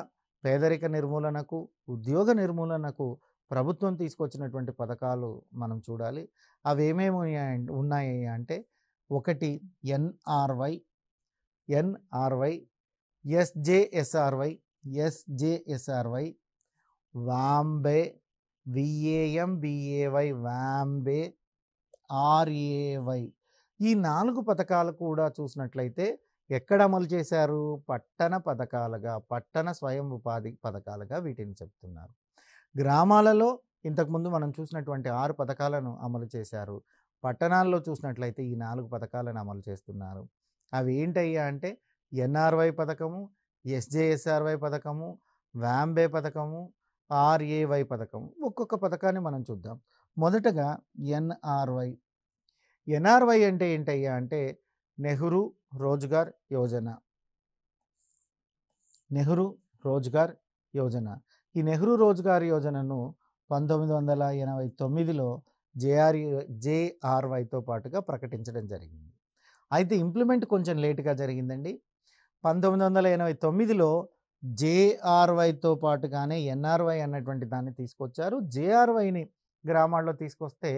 [SPEAKER 1] పేదరిక నిర్మూలనకు, ఉద్యోగ నిర్మూలనకు ప్రభుత్వం తీసుకొచ్చినటువంటి పథకాలు మనం చూడాలి. అవి ఏమేమి ఉన్నాయి అంటే, ఒకటి ఎన్ఆర్వై, ఎస్జేఎస్ఆర్వై, వాంబే, విఏఎంబిఏవై, వాంబే, ఆర్ఏవై. ఈ 4 పథకాలు కూడా చూసినట్లయితే ఎక్కడ అమలు చేశారు? పట్టణ పథకాలుగా, పట్టణ స్వయం ఉపాధి పథకాలుగా వీటిని చెప్తున్నారు. గ్రామాలలో ఇంతకుముందు మనం చూసినటువంటి 6 పథకాలను అమలు చేశారు. పట్టణాల్లో చూసినట్లయితే ఈ 4 పథకాలను అమలు చేస్తున్నారు. అవి ఏంటయ్యా అంటే ఎన్ఆర్వై పథకము, ఎస్జేఎస్ఆర్వై పథకము, వాంబే పథకము, ఆర్ఏవై పథకము. ఒక్కొక్క పథకాన్ని మనం చూద్దాం. మొదటగా ఎన్ఆర్వై. ఎన్ఆర్వై అంటే ఏంటయ్యా అంటే నెహ్రూ రోజ్గార్ యోజన. నెహ్రూ రోజ్గార్ యోజన. ఈ నెహ్రూ రోజ్గార్ యోజనను 1989లో జేఆర్వైతో పాటుగా ప్రకటించడం జరిగింది. అయితే ఇంప్లిమెంట్ కొంచెం లేటుగా జరిగిందండి. 1989లో జేఆర్వైతో పాటుగానే ఎన్ఆర్వై అన్నటువంటి దాన్ని తీసుకొచ్చారు. జేఆర్వైని గ్రామాల్లో తీసుకొస్తే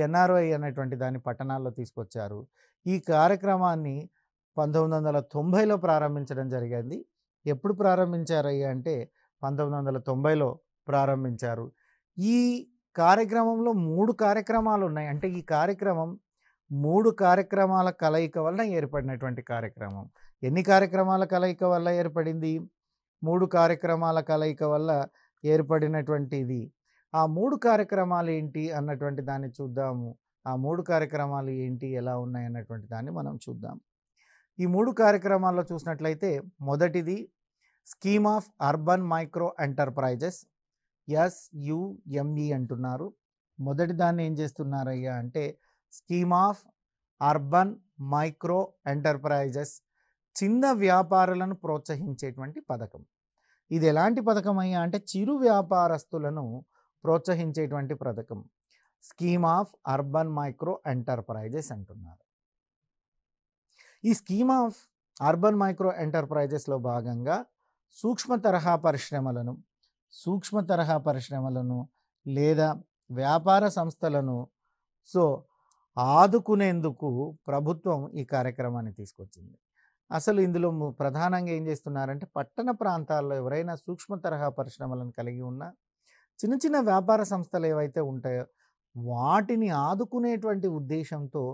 [SPEAKER 1] ఎన్ఆర్వై అన్నటువంటి దాన్ని పట్టణాల్లో తీసుకొచ్చారు. ఈ కార్యక్రమాన్ని 1990లో ప్రారంభించడం జరిగింది. ఎప్పుడు ప్రారంభించారయ్యా అంటే 1990లో ప్రారంభించారు. ఈ కార్యక్రమంలో 3 కార్యక్రమాలు ఉన్నాయి. అంటే ఈ కార్యక్రమం 3 కార్యక్రమాల కలయిక వలన ఏర్పడినటువంటి కార్యక్రమం. ఎన్ని కార్యక్రమాల కలయిక వల్ల ఏర్పడింది? 3 కార్యక్రమాల కలయిక వల్ల ఏర్పడినటువంటిది. ఆ 3 కార్యక్రమాలు ఏంటి అన్నటువంటి దాన్ని చూద్దాము. ఆ 3 కార్యక్రమాలు ఏంటి, ఎలా ఉన్నాయి అన్నటువంటి దాన్ని మనం చూద్దాం. ఈ 3 కార్యక్రమాల్లో చూసినట్లయితే మొదటిది scheme of urban micro enterprises, SUME అంటున్నారు. మొదటి దాన్ని ఏం చేస్తున్నారయ్యా అంటే scheme of urban micro enterprises, చిన్న వ్యాపారులను ప్రోత్సహించేటువంటి పథకం. ఇది ఎలాంటి పథకం అయ్యా అంటే చిరు వ్యాపారస్తులను ప్రోత్సహించేటువంటి పథకం. Scheme of urban micro enterprises అంటున్నారు. ఈ స్కీమ్ ఆఫ్ అర్బన్ మైక్రో ఎంటర్ప్రైజెస్లో భాగంగా సూక్ష్మ తరహా పరిశ్రమలను లేదా వ్యాపార సంస్థలను ఆదుకునేందుకు ప్రభుత్వం ఈ కార్యక్రమాన్ని తీసుకొచ్చింది. అసలు ఇందులో ప్రధానంగా ఏం చేస్తున్నారంటే పట్టణ ప్రాంతాల్లో ఎవరైనా సూక్ష్మ తరహా పరిశ్రమలను కలిగి ఉన్న చిన్న చిన్న వ్యాపార సంస్థలు ఏవైతే ఉంటాయో వాటిని ఆదుకునేటువంటి ఉద్దేశంతో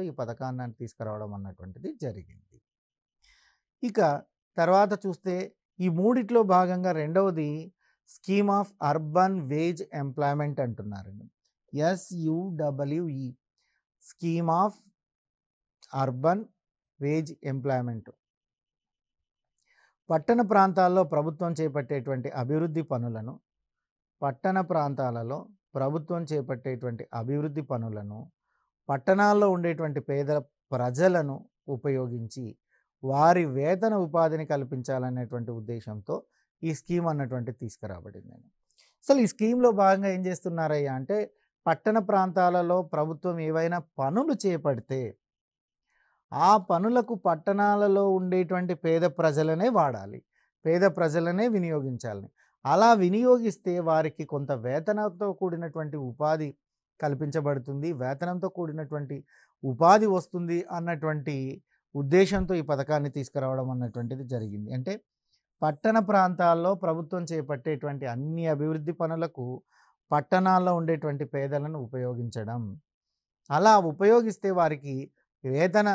[SPEAKER 1] ఈ పథకాన్ని తీసుకురావడం అన్నటువంటిది జరిగింది. ఇక తర్వాత చూస్తే ఈ మూడిట్లో భాగంగా రెండవది scheme of urban wage employment అంటున్నారండి. SUWE, scheme of urban wage employment. పట్టణ ప్రాంతాల్లో ప్రభుత్వం చేపట్టేటువంటి అభివృద్ధి పనులను పట్టణాల్లో ఉండేటువంటి పేద ప్రజలను ఉపయోగించి వారి వేతన ఉపాధిని కల్పించాలనేటువంటి ఉద్దేశంతో ఈ స్కీమ్ అన్నటువంటిది తీసుకురాబడింది. అసలు ఈ స్కీమ్లో భాగంగా ఏం చేస్తున్నారయ్యా అంటే పట్టణ ప్రాంతాలలో ప్రభుత్వం ఏవైనా పనులు చేపడితే ఆ పనులకు పట్టణాలలో ఉండేటువంటి పేద ప్రజలనే వాడాలి, పేద ప్రజలనే వినియోగించాలని. అలా వినియోగిస్తే వారికి కొంత వేతనంతో కూడినటువంటి ఉపాధి కల్పించబడుతుంది, వేతనంతో కూడినటువంటి ఉపాధి వస్తుంది అన్నటువంటి ఉద్దేశంతో ఈ పథకాన్ని తీసుకురావడం అన్నటువంటిది జరిగింది. అంటే పట్టణ ప్రాంతాల్లో ప్రభుత్వం చేపట్టేటువంటి అన్ని అభివృద్ధి పనులకు పట్టణాల్లో ఉండేటువంటి పేదలను ఉపయోగించడం. అలా ఉపయోగిస్తే వారికి వేతన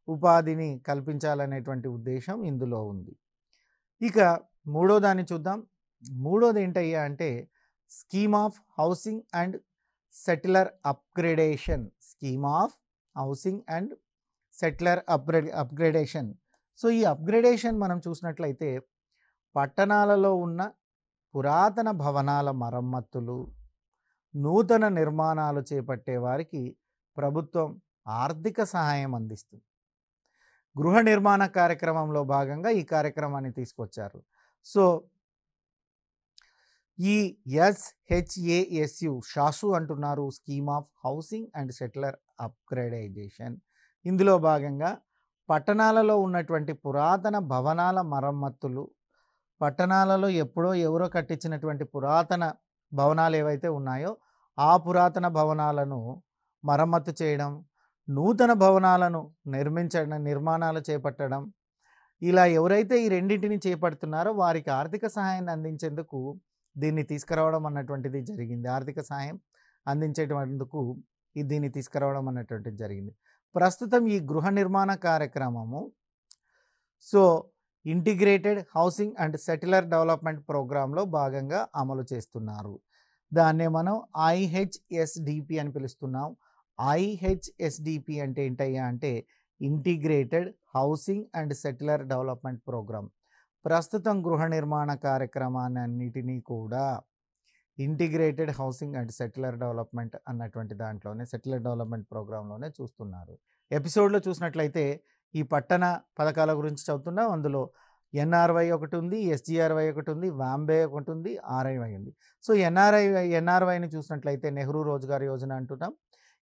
[SPEAKER 1] ఉపాధిని కల్పించాలనేటువంటి ఉద్దేశం ఇందులో ఉంది. ఇక మూడో దాన్ని చూద్దాం. మూడోది ఏంటయ్యా అంటే scheme of housing and settler upgradation. Scheme of housing and settler upgradation. So ఈ అప్గ్రేడేషన్ మనం చూసినట్లయితే పట్టణాలలో ఉన్న పురాతన భవనాల మరమ్మతులు, నూతన నిర్మాణాలు చేపట్టే వారికి ప్రభుత్వం ఆర్థిక సహాయం అందిస్తుంది. గృహ నిర్మాణ కార్యక్రమంలో భాగంగా ఈ కార్యక్రమాన్ని తీసుకొచ్చారు. సో ఈ SHASU షాసు అంటున్నారు, scheme of housing and settler upgradization. ఇందులో భాగంగా పట్టణాలలో ఉన్నటువంటి పురాతన భవనాల మరమ్మతులు, పట్టణాలలో ఎప్పుడో ఎవరో కట్టించినటువంటి పురాతన భవనాలు ఏవైతే ఉన్నాయో ఆ పురాతన భవనాలను మరమ్మతు చేయడం, నూతన భవనాలను నిర్మాణాలు చేపట్టడం, ఇలా ఎవరైతే ఈ రెండింటిని చేపడుతున్నారో వారికి ఆర్థిక సహాయాన్ని అందించేందుకు దీన్ని తీసుకురావడం అన్నటువంటిది జరిగింది. ఆర్థిక సహాయం అందించేటందుకు దీన్ని తీసుకురావడం అన్నటువంటిది జరిగింది. ప్రస్తుతం ఈ గృహ నిర్మాణ కార్యక్రమము integrated housing and settler development ప్రోగ్రాంలో భాగంగా అమలు చేస్తున్నారు. దాన్నే మనం IHSDP అని పిలుస్తున్నాం. IHSDP అంటే ఏంటయ్యా అంటే integrated housing and settler development programme. ప్రస్తుతం గృహ నిర్మాణ కార్యక్రమాన్ని అన్నిటినీ కూడా integrated housing and settler development అన్నటువంటి దాంట్లోనే, సెటిలర్ డెవలప్మెంట్ ప్రోగ్రాంలోనే చూస్తున్నారు. ఎపిసోడ్లో చూసినట్లయితే ఈ పట్టణ పథకాల గురించి చదువుతున్నాం. అందులో NRY ఒకటి ఉంది, SGRY ఒకటి ఉంది, వాంబే ఒకటి ఉంది, RIY ఉంది. సో NRYని చూసినట్లయితే నెహ్రూ రోజ్గార్ యోజన అంటున్నాం.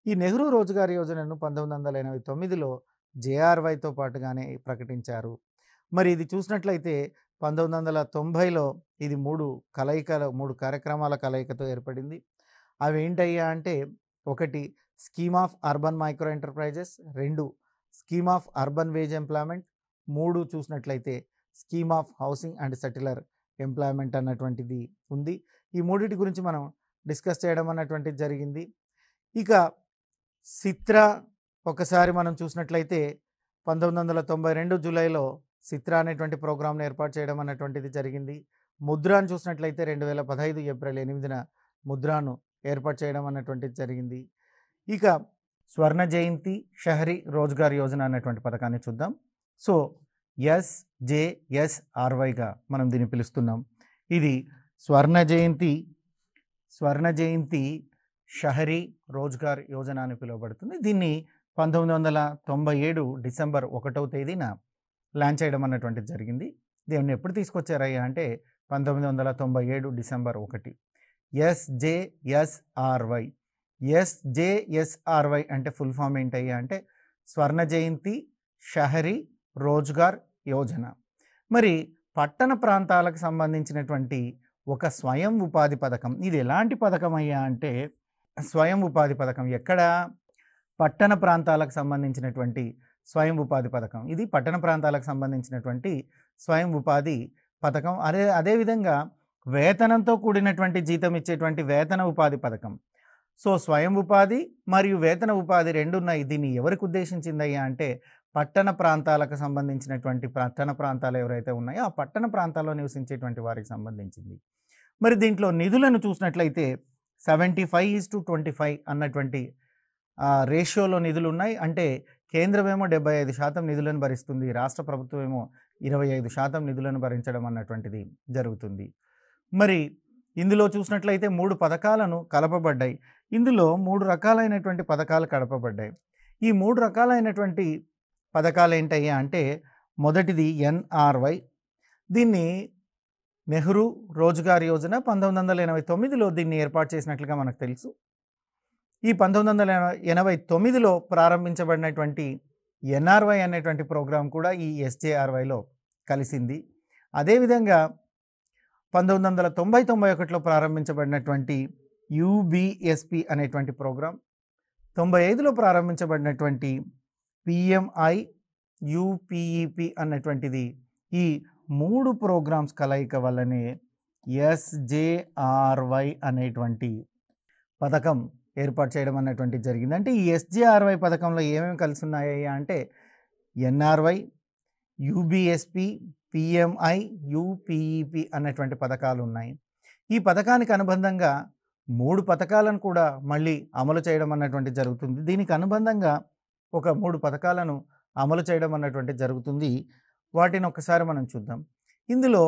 [SPEAKER 1] ఈ నెహ్రూ రోజ్గార్ యోజనను 1989లో JRYతో పాటుగానే ప్రకటించారు. మరి ఇది చూసినట్లయితే 1990లో ఇది మూడు కార్యక్రమాల కలయికతో ఏర్పడింది. అవి ఏంటయ్యా అంటే ఒకటి scheme of urban micro enterprises, 2 scheme of urban wage employment, 3 చూసినట్లయితే scheme of housing and settler employment అన్నటువంటిది ఉంది. ఈ మూడింటి గురించి మనం డిస్కస్ చేయడం అన్నటువంటిది జరిగింది. ఇక సిత్రా ఒకసారి మనం చూసినట్లయితే 1992 జూలైలో సిత్రా అనేటువంటి ప్రోగ్రామ్ను ఏర్పాటు చేయడం అన్నటువంటిది జరిగింది. ముద్రాను చూసినట్లయితే 2015 ఏప్రిల్ 8న ముద్రాను ఏర్పాటు చేయడం అన్నటువంటిది జరిగింది. ఇక స్వర్ణ జయంతి షహరీ రోజ్గార్ యోజన అన్నటువంటి పథకాన్ని చూద్దాం. సో SJSRYగా మనం దీన్ని పిలుస్తున్నాం. ఇది స్వర్ణ జయంతి షహరీ రోజ్గార్ యోజన అని పిలువబడుతుంది. దీన్ని 1997 డిసెంబర్ 1వ తేదీన లాంచ్ చేయడం అన్నటువంటిది జరిగింది. దీన్ని ఎప్పుడు తీసుకొచ్చారయ్యా అంటే 1997 డిసెంబర్ 1. SJSRY అంటే ఫుల్ ఫామ్ ఏంటయ్యా అంటే స్వర్ణ జయంతి షహరీ రోజ్గార్ యోజన. మరి పట్టణ ప్రాంతాలకు సంబంధించినటువంటి ఒక స్వయం ఉపాధి పథకం. ఇది ఎలాంటి పథకం అయ్యా అంటే స్వయం ఉపాధి పథకం. ఎక్కడ? పట్టణ ప్రాంతాలకు సంబంధించినటువంటి స్వయం ఉపాధి పథకం. ఇది పట్టణ ప్రాంతాలకు సంబంధించినటువంటి స్వయం ఉపాధి పథకం. అదేవిధంగా వేతనంతో కూడినటువంటి జీతం ఇచ్చేటువంటి వేతన ఉపాధి పథకం. సో స్వయం ఉపాధి మరియు వేతన ఉపాధి రెండు ఉన్నాయి. దీన్ని ఎవరికి ఉద్దేశించిందయ్యా అంటే పట్టణ ప్రాంతాలకు సంబంధించినటువంటి పట్టణ ప్రాంతాలు ఎవరైతే ఉన్నాయో ఆ పట్టణ ప్రాంతాల్లో నివసించేటువంటి వారికి సంబంధించింది. మరి దీంట్లో నిధులను చూసినట్లయితే 75:25 అన్నటువంటి రేషియోలో నిధులు ఉన్నాయి. అంటే కేంద్రమేమో 75% నిధులను భరిస్తుంది, రాష్ట్ర ప్రభుత్వం ఏమో 25% నిధులను భరించడం అన్నటువంటిది జరుగుతుంది. మరి ఇందులో చూసినట్లయితే 3 పథకాలను కలపబడ్డాయి. ఇందులో 3 రకాలైనటువంటి పథకాలు కలపబడ్డాయి. ఈ 3 రకాలైనటువంటి పథకాలు ఏంటయ్యా అంటే మొదటిది NRY. దీన్ని నెహ్రూ రోజ్గార్ యోజన 1989లో దీన్ని ఏర్పాటు చేసినట్లుగా మనకు తెలుసు. ఈ 1989లో ప్రారంభించబడినటువంటి NRY అనేటువంటి ప్రోగ్రాం కూడా ఈ SJRYలో కలిసింది. అదేవిధంగా 1990-91లో ప్రారంభించబడినటువంటి UBSP అనేటువంటి ప్రోగ్రాం, 95లో ప్రారంభించబడినటువంటి PMI UPEP అన్నటువంటిది, ఈ 3 ప్రోగ్రామ్స్ కలయిక వల్లనే SJRY అనేటువంటి పథకం ఏర్పాటు చేయడం అన్నటువంటిది జరిగింది. అంటే ఈ ఎస్జేఆర్వై పథకంలో ఏమేమి కలిసి ఉన్నాయ్యా అంటే ఎన్ఆర్వై, యూబీఎస్పీ, పిఎంఐ, యూపీఈపీ అన్నటువంటి పథకాలు ఉన్నాయి. ఈ పథకానికి అనుబంధంగా 3 పథకాలను కూడా మళ్ళీ అమలు చేయడం అన్నటువంటిది జరుగుతుంది. దీనికి అనుబంధంగా ఒక 3 పథకాలను అమలు చేయడం అన్నటువంటిది జరుగుతుంది. వాటిని ఒకసారి మనం చూద్దాం. ఇందులో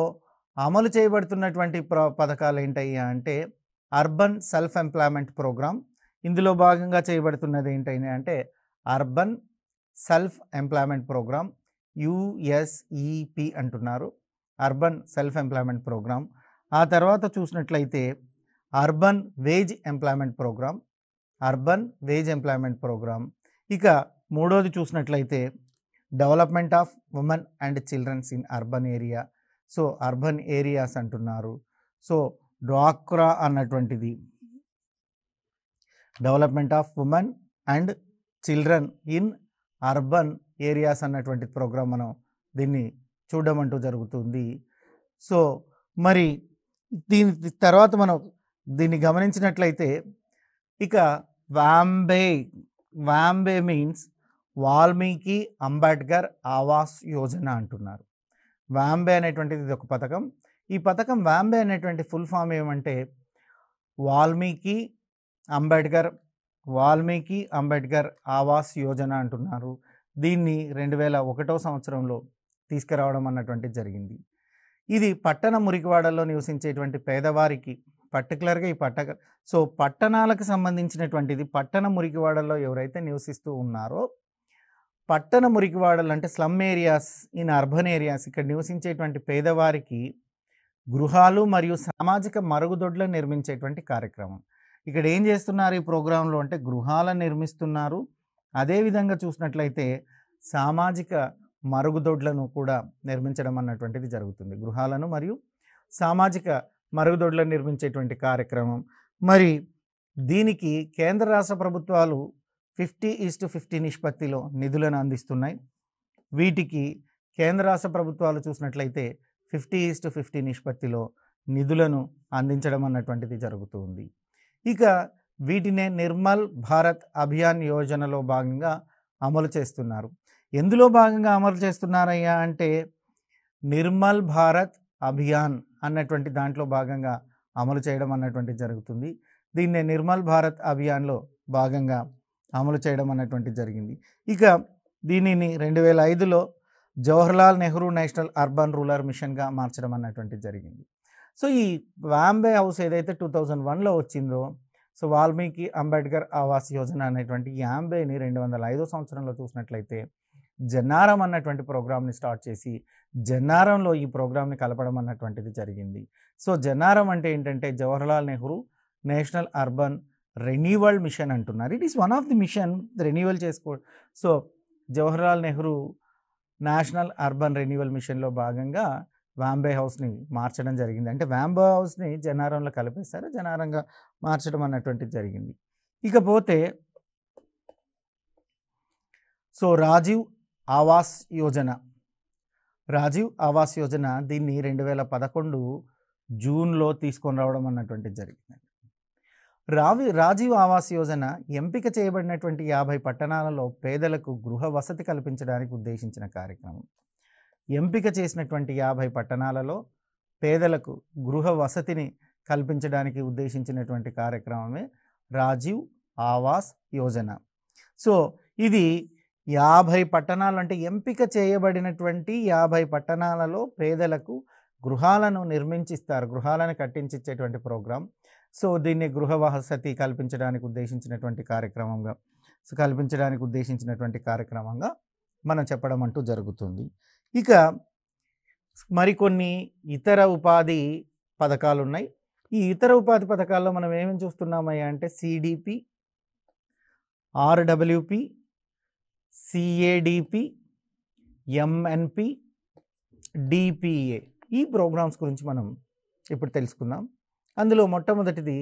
[SPEAKER 1] అమలు చేయబడుతున్నటువంటి పథకాలు ఏంటయ్యా అంటే అర్బన్ సెల్ఫ్ ఎంప్లాయ్మెంట్ ప్రోగ్రామ్. ఇందులో భాగంగా చేయబడుతున్నది ఏంటయ్యా అంటే urban self employment programme, USEP అంటున్నారు, అర్బన్ సెల్ఫ్ ఎంప్లాయ్మెంట్ ప్రోగ్రామ్. ఆ తర్వాత చూసినట్లయితే urban wage employment programme, urban wage employment programme. ఇక మూడోది చూసినట్లయితే development of women and childrens in urban area. So urban areas అంటున్నారు. సో డ్వాక్రా అన్నటువంటిది development of women and children in urban areas అన్నటువంటి ప్రోగ్రాం మనం దీన్ని చూడడం అంటూ జరుగుతుంది. సో మరి దీని తర్వాత మనం దీన్ని గమనించినట్లయితే ఇక వాంబే మీన్స్ వాల్మీకి అంబేద్కర్ ఆవాస్ యోజన అంటున్నారు. వాంబే అనేటువంటిది ఇది ఒక పథకం. ఈ పథకం వాంబే అనేటువంటి ఫుల్ ఫామ్ ఏమంటే వాల్మీకి అంబేద్కర్ ఆవాస్ యోజన అంటున్నారు. దీన్ని 2001 సంవత్సరంలో తీసుకురావడం అన్నటువంటిది జరిగింది. ఇది పట్టణ మురికివాడల్లో నివసించేటువంటి పేదవారికి పర్టికులర్గా సో పట్టణాలకు సంబంధించినటువంటిది. పట్టణ మురికివాడల్లో ఎవరైతే నివసిస్తూ ఉన్నారో పట్టణ మురికివాడలు అంటే slum areas in urban areas, ఇక్కడ నివసించేటువంటి పేదవారికి గృహాలు మరియు సామాజిక మరుగుదొడ్లను నిర్మించేటువంటి కార్యక్రమం. ఇక్కడ ఏం చేస్తున్నారు ఈ ప్రోగ్రాంలో అంటే గృహాలను నిర్మిస్తున్నారు. అదేవిధంగా చూసినట్లయితే సామాజిక మరుగుదొడ్లను కూడా నిర్మించడం అన్నటువంటిది జరుగుతుంది. గృహాలను మరియు సామాజిక మరుగుదొడ్లను నిర్మించేటువంటి కార్యక్రమం. మరి దీనికి కేంద్ర రాష్ట్ర ప్రభుత్వాలు 50:50 నిష్పత్తిలో నిధులను అందిస్తున్నాయి. వీటికి కేంద్ర రాష్ట్ర ప్రభుత్వాలు చూసినట్లయితే 50:50 నిష్పత్తిలో నిధులను అందించడం అన్నటువంటిది జరుగుతుంది. ఇక వీటినే నిర్మల్ భారత్ అభియాన్ యోజనలో భాగంగా అమలు చేస్తున్నారు. ఎందులో భాగంగా అమలు చేస్తున్నారయ్యా అంటే నిర్మల్ భారత్ అభియాన్ అన్నటువంటి దాంట్లో భాగంగా అమలు చేయడం అన్నటువంటిది జరుగుతుంది. దీన్నే నిర్మల్ భారత్ అభియాన్లో భాగంగా అమలు చేయడం అన్నటువంటిది జరిగింది. ఇక దీనిని 2005లో Jawaharlal Nehru national urban rural మిషన్గా మార్చడం అన్నటువంటిది జరిగింది. సో ఈ వాంబే హౌస్ ఏదైతే 2001లో వచ్చిందో, సో వాల్మీకి అంబేద్కర్ ఆవాస్ యోజన అనేటువంటి ఈ వాంబేని 2005 సంవత్సరంలో చూసినట్లయితే జన్నారం అన్నటువంటి ప్రోగ్రామ్ని స్టార్ట్ చేసి జన్నారంలో ఈ ప్రోగ్రామ్ని కలపడం అన్నటువంటిది జరిగింది. సో జన్నారం అంటే ఏంటంటే Jawaharlal Nehru national urban renewal mission అంటున్నారు. It is one of the mission renewal so Jawaharlal Nehru national urban renewal మిషన్లో భాగంగా వాంబే హౌస్ని మార్చడం జరిగింది. అంటే వాంబే హౌస్ని జన్నారంలో కలిపేశారు, జన్నారంగా మార్చడం అన్నటువంటిది జరిగింది. ఇకపోతే సో రాజీవ్ ఆవాస్ యోజన దీన్ని 2011 జూన్లో తీసుకొని రావడం అన్నటువంటిది జరిగింది. రాజీవ్ ఆవాస్ యోజన ఎంపిక చేయబడినటువంటి 50 పట్టణాలలో పేదలకు గృహ వసతి కల్పించడానికి ఉద్దేశించిన కార్యక్రమం. ఎంపిక చేసినటువంటి 50 పట్టణాలలో పేదలకు గృహ వసతిని కల్పించడానికి ఉద్దేశించినటువంటి కార్యక్రమమే రాజీవ్ ఆవాస్ యోజన. సో ఇది 50 పట్టణాలు అంటే ఎంపిక చేయబడినటువంటి 50 పట్టణాలలో పేదలకు గృహాలను నిర్మించిస్తారు, గృహాలను కట్టించేటువంటి ప్రోగ్రాం. సో దీన్ని గృహ వసతి కల్పించడానికి ఉద్దేశించినటువంటి కార్యక్రమంగా మనం చెప్పడం అంటూ జరుగుతుంది. ఇక మరికొన్ని ఇతర ఉపాధి పథకాలు ఉన్నాయి. ఈ ఇతర ఉపాధి పథకాల్లో మనం ఏమేమి చూస్తున్నామయ్యా అంటే సిడిపి, ఆర్డబ్ల్యూపి, సిఏడిపి, ఎంఎన్పి, డిపిఏ, ఈ ప్రోగ్రామ్స్ గురించి మనం ఇప్పుడు తెలుసుకుందాం. అందులో మొట్టమొదటిది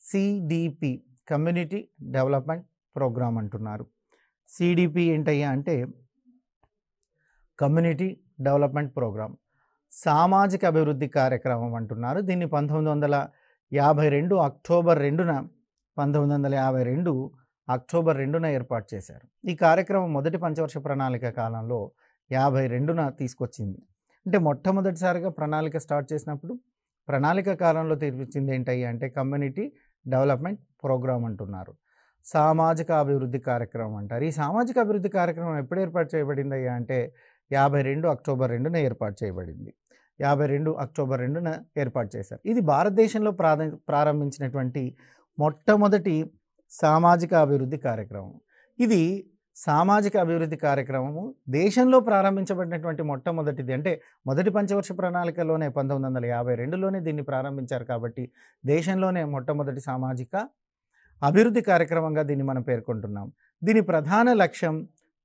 [SPEAKER 1] సిడిపి, కమ్యూనిటీ డెవలప్మెంట్ ప్రోగ్రామ్ అంటున్నారు. సిడిపి ఏంటయ్యా అంటే కమ్యూనిటీ డెవలప్మెంట్ ప్రోగ్రామ్, సామాజిక అభివృద్ధి కార్యక్రమం అంటున్నారు. దీన్ని 1952 అక్టోబర్ 2న 1952 అక్టోబర్ 2న ఏర్పాటు చేశారు. ఈ కార్యక్రమం మొదటి పంచవర్ష ప్రణాళిక కాలంలో 52న తీసుకొచ్చింది. అంటే మొట్టమొదటిసారిగా ప్రణాళిక స్టార్ట్ చేసినప్పుడు ప్రణాళిక కాలంలో తీర్పించింది ఏంటయ్యా అంటే కమ్యూనిటీ డెవలప్మెంట్ ప్రోగ్రామ్ అంటున్నారు. సామాజిక అభివృద్ధి కార్యక్రమం అంటారు. ఈ సామాజిక అభివృద్ధి కార్యక్రమం ఎప్పుడు ఏర్పాటు చేయబడింది అయ్యా అంటే 52 అక్టోబర్ 2న ఏర్పాటు చేయబడింది. 52 అక్టోబర్ 2న ఏర్పాటు చేశారు. ఇది భారతదేశంలో ప్రారంభించినటువంటి మొట్టమొదటి సామాజిక అభివృద్ధి కార్యక్రమం. ఇది సామాజిక అభివృద్ధి కార్యక్రమము దేశంలో ప్రారంభించబడినటువంటి మొట్టమొదటిది. అంటే మొదటి పంచవర్ష ప్రణాళికలోనే 1952లోనే దీన్ని ప్రారంభించారు కాబట్టి దేశంలోనే మొట్టమొదటి సామాజిక అభివృద్ధి కార్యక్రమంగా దీన్ని మనం పేర్కొంటున్నాం. దీని ప్రధాన లక్ష్యం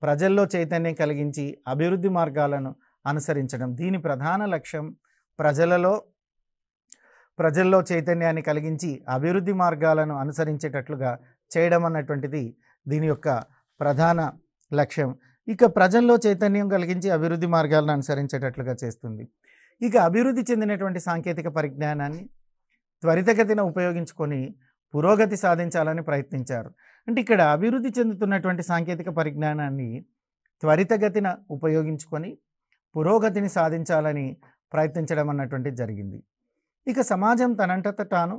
[SPEAKER 1] ప్రజల్లో చైతన్యం కలిగించి అభివృద్ధి మార్గాలను అనుసరించడం. దీని ప్రధాన లక్ష్యం ప్రజల్లో చైతన్యాన్ని కలిగించి అభివృద్ధి మార్గాలను అనుసరించేటట్లుగా చేయడం అన్నటువంటిది దీని యొక్క ప్రధాన లక్ష్యం. ఇక ప్రజల్లో చైతన్యం కలిగించి అభివృద్ధి మార్గాలను అనుసరించేటట్లుగా చేస్తుంది. ఇక అభివృద్ధి చెందినటువంటి సాంకేతిక పరిజ్ఞానాన్ని త్వరితగతిన ఉపయోగించుకొని పురోగతి సాధించాలని ప్రయత్నించారు. అంటే ఇక్కడ అభివృద్ధి చెందుతున్నటువంటి సాంకేతిక పరిజ్ఞానాన్ని త్వరితగతిన ఉపయోగించుకొని పురోగతిని సాధించాలని ప్రయత్నించడం అన్నటువంటిది జరిగింది. ఇక సమాజం తనంతట తాను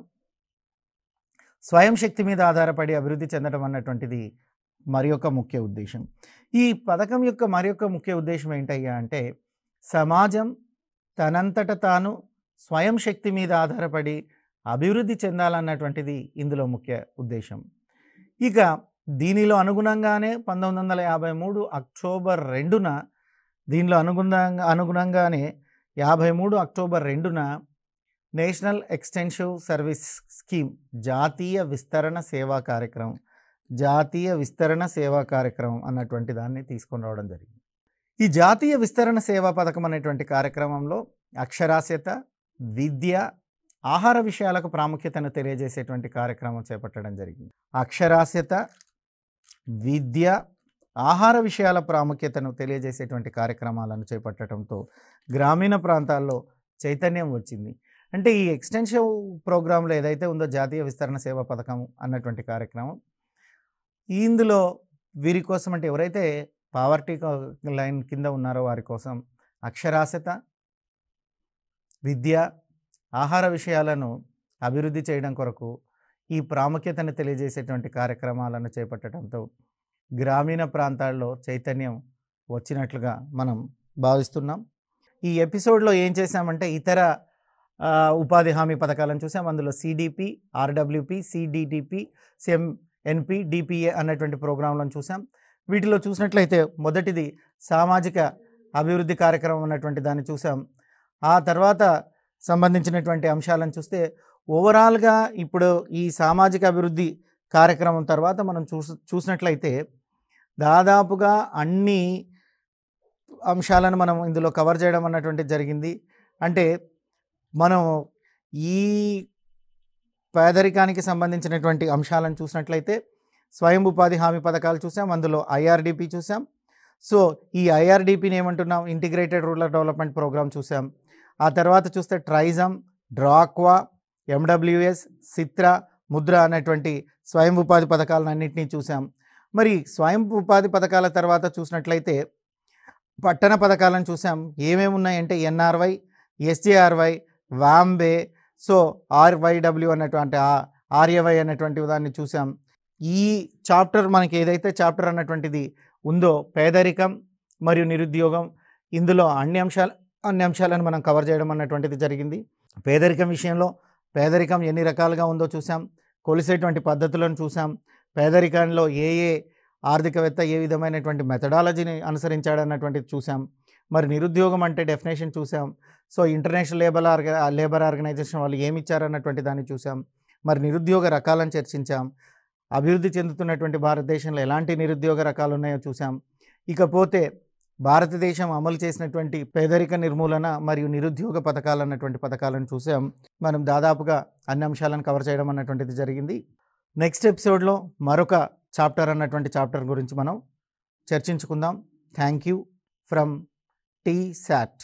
[SPEAKER 1] స్వయం శక్తి మీద ఆధారపడి అభివృద్ధి చెందడం అన్నటువంటిది మరి యొక్క ముఖ్య ఉద్దేశం. ఈ పథకం యొక్క మరి యొక్క ముఖ్య ఉద్దేశం ఏంటయ్యా అంటే సమాజం తనంతట తాను స్వయం శక్తి మీద ఆధారపడి అభివృద్ధి చెందాలన్నటువంటిది ఇందులో ముఖ్య ఉద్దేశం. ఇక దీనిలో అనుగుణంగానే 1953 అక్టోబర్ 2న అనుగుణంగానే 53 అక్టోబర్ 2న నేషనల్ ఎక్స్టెన్సివ్ సర్వీస్ స్కీమ్ జాతీయ విస్తరణ సేవా కార్యక్రమం అన్నటువంటి దాన్ని తీసుకొని రావడం జరిగింది. ఈ జాతీయ విస్తరణ సేవా పథకం అనేటువంటి కార్యక్రమంలో అక్షరాస్యత, విద్య, ఆహార విషయాలకు ప్రాముఖ్యతను తెలియజేసేటువంటి కార్యక్రమం చేపట్టడం జరిగింది. అక్షరాస్యత, విద్య, ఆహార విషయాల ప్రాముఖ్యతను తెలియజేసేటువంటి కార్యక్రమాలను చేపట్టడంతో గ్రామీణ ప్రాంతాల్లో చైతన్యం వచ్చింది. అంటే ఈ ఎక్స్టెన్షన్ ప్రోగ్రాంలో ఏదైతే ఉందో జాతీయ విస్తరణ సేవా పథకం అన్నటువంటి కార్యక్రమం, ఇందులో వీరి కోసం అంటే ఎవరైతే పావర్టీ లైన్ కింద ఉన్నారో వారి కోసం అక్షరాస్యత, విద్య, ఆహార విషయాలను అభివృద్ధి చేయడం కొరకు ఈ ప్రాముఖ్యతను తెలియజేసేటువంటి కార్యక్రమాలను చేపట్టడంతో గ్రామీణ ప్రాంతాల్లో చైతన్యం వచ్చినట్లుగా మనం భావిస్తున్నాం. ఈ ఎపిసోడ్లో ఏం చేశామంటే ఇతర ఉపాధి హామీ పథకాలను చూసాం. అందులో సిడిపి, ఆర్డబ్ల్యూపి, సిడిటిపి, సిఎంఎన్పి, డిపిఏ అన్నటువంటి ప్రోగ్రాంలను చూసాం. వీటిలో చూసినట్లయితే మొదటిది సామాజిక అభివృద్ధి కార్యక్రమం అన్నటువంటి దాన్ని చూసాం. ఆ తర్వాత సంబంధించినటువంటి అంశాలను చూస్తే ఓవరాల్గా ఇప్పుడు ఈ సామాజిక అభివృద్ధి కార్యక్రమం తర్వాత మనం చూసినట్లయితే దాదాపుగా అన్ని అంశాలను మనం ఇందులో కవర్ చేయడం అన్నటువంటిది జరిగింది. అంటే మనం ఈ పేదరికానికి సంబంధించినటువంటి అంశాలను చూసినట్లయితే స్వయం ఉపాధి హామీ పథకాలు చూసాం, అందులో ఐఆర్డిపి చూసాం. సో ఈ ఐఆర్డిపిని ఏమంటున్నాం, ఇంటిగ్రేటెడ్ రూరల్ డెవలప్మెంట్ ప్రోగ్రామ్ చూసాం. ఆ తర్వాత చూస్తే ట్రైజమ్, డ్రాక్వా, ఎండబ్ల్యూఎస్, సిత్రా, ముద్ర అనేటువంటి స్వయం ఉపాధి పథకాలను అన్నింటినీ చూసాం. మరి స్వయం ఉపాధి పథకాల తర్వాత చూసినట్లయితే పట్టణ పథకాలను చూసాం. ఏమేమి ఉన్నాయంటే ఎన్ఆర్వై, ఎస్జేఆర్వై, వాంబే, సో ఆర్వైడబ్ల్యూ అన్నటువంటి ఆర్యవై అనేటువంటి దాన్ని చూసాం. ఈ చాప్టర్ మనకి ఏదైతే చాప్టర్ అన్నటువంటిది ఉందో పేదరికం మరియు నిరుద్యోగం, ఇందులో అన్ని అంశాలను మనం కవర్ చేయడం అన్నటువంటిది జరిగింది. పేదరికం విషయంలో పేదరికం ఎన్ని రకాలుగా ఉందో చూసాం, కొలిసేటువంటి పద్ధతులను చూసాం, పేదరికంలో ఏ ఆర్థికవేత్త ఏ విధమైనటువంటి మెథడాలజీని అనుసరించాడన్నటువంటిది చూసాం. మరి నిరుద్యోగం అంటే డెఫినేషన్ చూసాం. సో ఇంటర్నేషనల్ లేబర్ ఆర్గనైజేషన్ వాళ్ళు ఏమి ఇచ్చారన్నటువంటి దాన్ని చూసాం. మరి నిరుద్యోగ రకాలను చర్చించాం. అభివృద్ధి చెందుతున్నటువంటి భారతదేశంలో ఎలాంటి నిరుద్యోగ రకాలు ఉన్నాయో చూసాం. ఇకపోతే భారతదేశం అమలు చేసినటువంటి పేదరిక నిర్మూలన మరియు నిరుద్యోగ పథకాలు అన్నటువంటి పథకాలను చూసాం. మనం దాదాపుగా అన్ని అంశాలను కవర్ చేయడం అన్నటువంటిది జరిగింది. నెక్స్ట్ ఎపిసోడ్లో మరొక చాప్టర్ అన్నటువంటి చాప్టర్ గురించి మనం చర్చించుకుందాం. Thank you from TSAT.